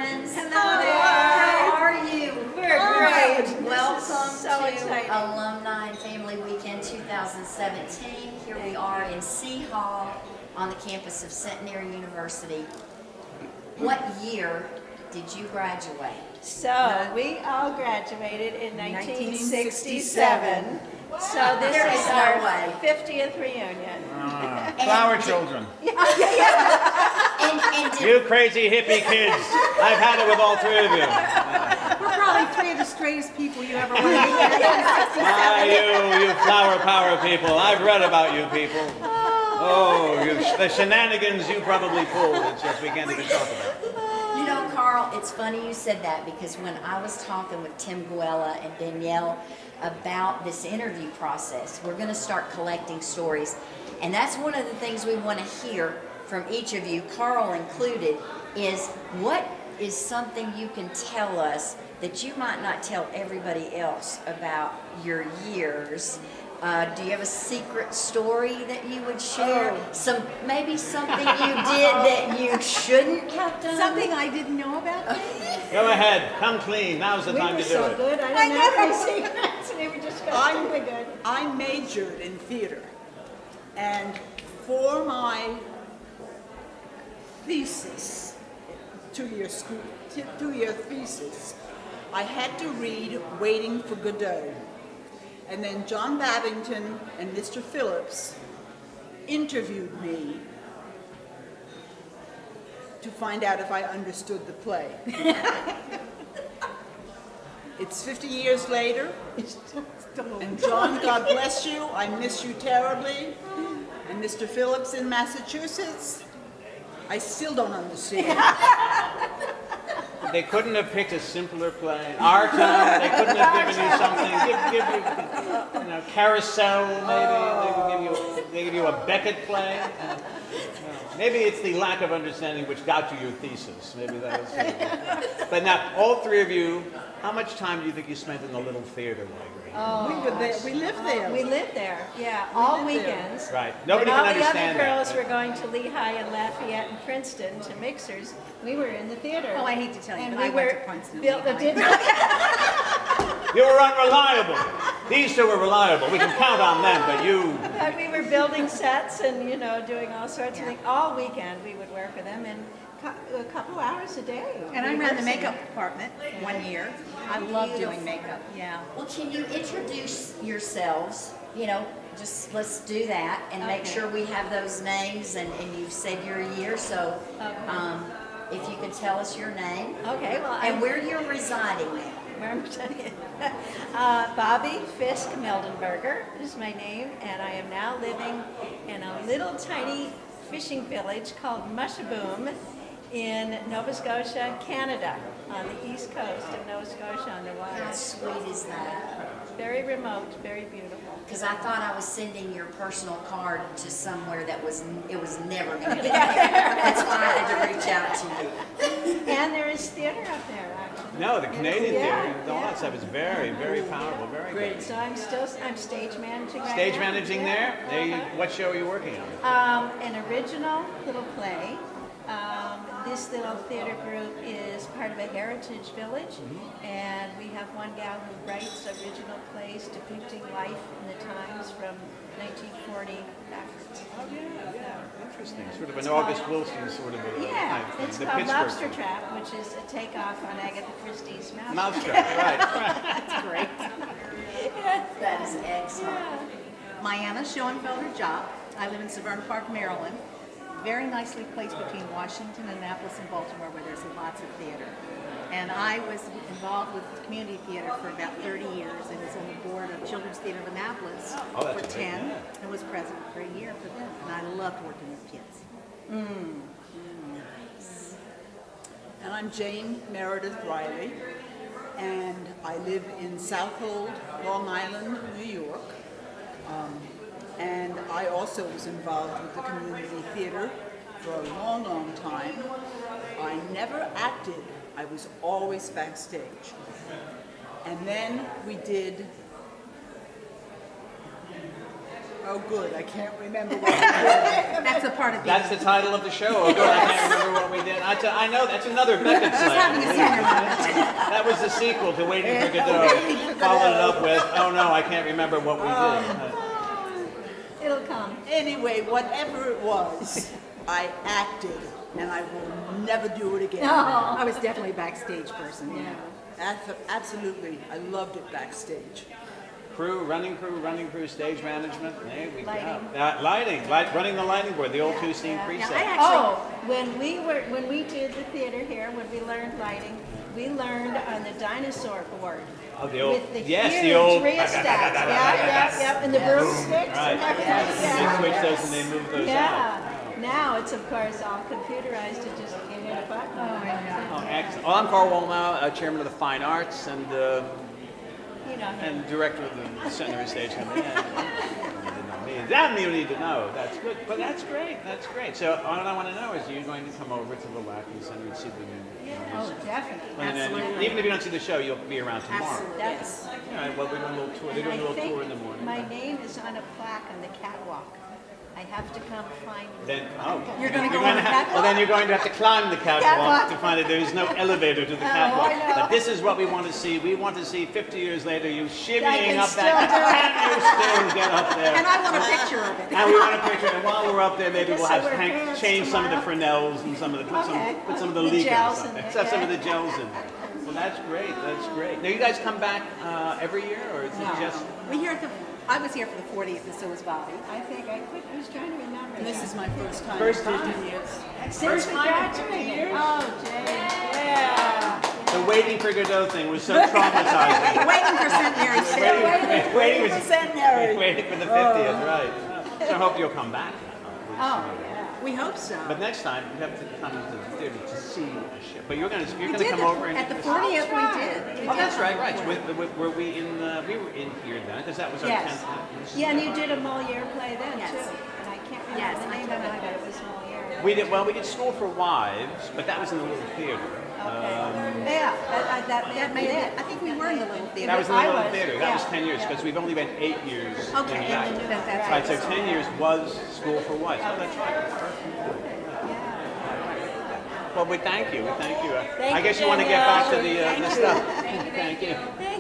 friends. Hello there. How are you? We're great. Welcome so to exciting. Alumni and Family Weekend 2017. Here we are in C Hall on the campus of Centenary University. What year did you graduate? So we all graduated in 1967. So this There is is no our way. 50th reunion. Flower children. And did, You crazy hippie kids. I've had it with all three of you. We're probably three of the straightest people you ever want to meet. You flower power people. I've read about you people. Oh, the shenanigans you probably pulled. It's just we can't even talk about it. you know, Carl, it's funny you said that because when I was talking with Tim Guella and Danielle about this interview process, we're going to start collecting stories. And that's one of the things we want to hear from each of you, Carl included, is what is something you can tell us that you might not tell everybody else about your years? Do you have a secret story that you would share? Maybe something you did that you shouldn't have done? Something I didn't know about. Go ahead. Come clean. Now's the We time were to do so it. good. I didn't have any secrets. We were just really good. I majored in theater, and for my thesis, two-year thesis, I had to read Waiting for Godot. And then John Babington and Mr. Phillips interviewed me to find out if I understood the play. It's 50 years later, and John, God bless you, I miss you terribly. And Mr. Phillips in Massachusetts, I still don't understand. They couldn't have picked a simpler play. Our time, they couldn't have given you something. Give you, Carousel, maybe. They give you a Beckett play. Maybe it's the lack of understanding which got you your thesis. Maybe that was it. But now, all three of you, how much time do you think you spent in the little theater library? We lived there. We lived there, yeah, all lived there. weekends. Right. Nobody when can all the understand other girls that. were going to Lehigh and Lafayette and Princeton to mixers, we were in the theater. Oh, I hate to tell you, and but we I went were to Princeton. built. Lehigh. Did You were unreliable. These two were reliable. We can count on them, but you... And we were building sets and, doing all sorts of things. All weekend we would work with them and a couple hours a day. And I ran the rehearsing. makeup department 1 year. I love doing makeup. Yeah. Well, can you introduce yourselves? Just let's do that and make Okay. sure we have those names. And you've said you're a year, so if you could tell us your name Okay, well, and where you're residing now. Bobby Fisk Mildenberger is my name, and I am now living in a little tiny fishing village called Mushaboom in Nova Scotia, Canada, on the east coast of Nova Scotia on the How water. sweet is that? Very remote, very beautiful. Because I thought I was sending your personal card to somewhere that was never going to be there. That's why I had to reach out to you. And there is theater up there, actually. No, the Canadian Yeah, theater and all that yeah. stuff is very, very powerful, very good. So I'm stage managing right Stage now. managing Yeah. there? What show are you working on? An original little play. This little theater group is part of a heritage village, and we have one gal who writes original plays depicting life in the times from 1940 backwards. Oh, yeah. Interesting. Sort of an August Wilson sort of a Yeah, type thing. it's The called Pittsburgh Lobster thing. Trap, which is a takeoff on Agatha Christie's Mousetrap, right. That's great. That is excellent. My Anna Schoenfelder Jopp. I live in Severna Park, Maryland. Very nicely placed between Washington, Annapolis, and Baltimore, where there's lots of theater. And I was involved with community theater for about 30 years and was on the board of Children's Theater of Annapolis Oh, that's for great, 10 yeah. and was president for a year for them. And I loved working with kids. And I'm Jane Meredith Reilly, and I live in Southold, Long Island, New York. And I also was involved with the community theater for a long, long time. I never acted. I was always backstage. And then we did... Oh, good, I can't remember what we did. That's a part of That's the title of the show. Oh, good. I can't remember what we did. I I know that's another Beckett She's having a slam. senior moment. That was the sequel to Waiting for Godot. Followed it up with, oh no, I can't remember what we did. It'll come. Anyway, whatever it was, I acted, and I will never do it again. I was definitely a backstage person, yeah. Absolutely, I loved it backstage. Running crew, stage management. There we Lighting. go. Running the lighting board, the old two-scene Yeah. preset. Yeah, I actually, Oh, when we did the theater here, when we learned lighting, we learned on the dinosaur board. Oh, the old, With the yes, huge the old. rheostats. Yeah, and the broomsticks Right. and everything. They Yeah. switch those and they move those out. Yeah. Now it's of course all computerized to just hit a button. Oh, excellent. Well, I'm Carl Wollnow, chairman of the Fine Arts and You know him. and director of the Centenary Stage Company. That you need to know. That's good. But that's great. That's great. So what I want to know is, you're going to come over to the Wacky Center and see the new. Oh, definitely. And then, Absolutely. even if you don't see the show, you'll be around tomorrow. absolutely, yes. All right. Well, we're doing a little tour. They're doing a I little think tour in the morning. my name is on a plaque on the catwalk. I have to come find it. Then, oh, You're gonna go on the well, then you're going to have to climb the catwalk Catwalk. to find it. There is no elevator to the I catwalk. know. But this is what we want to see. We want to see 50 years later you I shimmying can up still that. do it. Can you still get up there? And I want a picture of it. And we want a picture, and while we're up there, maybe Just we'll so have we're Hank parents change some of the tomorrow. Fresnels and some of the Okay. put some of the The leakers gels on in there. there, Except some of yeah. the gels in there. Well, that's great. That's great. Now, you guys come back every year, or is it just? I was here for the 40th, and so was Bobby. I think I was trying to remember. And this that. is my first time. First in time? 15 years. Since we graduated. Oh, Jay. Yeah. The Waiting for Godot thing was so traumatizing. Waiting for Centenary State. Waiting for Centenary. Waiting for the 50th, right. So I hope you'll come back. Oh, yeah. We hope so. But next time, you have to come to the theater to see a show. But you're going to We come did over and at the 40th. We did. Oh, that's right, right. Were we in? We were in here then, because that was our Yes. 10th. Yeah, and you did a Moliere play then Yes. too. And I can't remember Yes, the I name did of it, that. but it was Moliere. We did School for Wives, but that was in the little theater. Okay. Yeah, that That may made have it. been. I think we were in the little theater. That was in the I little was, theater. That was yeah, 10 years, yeah. because we've only been 8 years. Okay, in back. in the new- that's Right, so right. 10 years was School for Wives. Oh, that's right. Yeah. Well, we thank you. We thank you. Thank I guess you, you want to get back to Danielle. the stuff. Thank you. Thank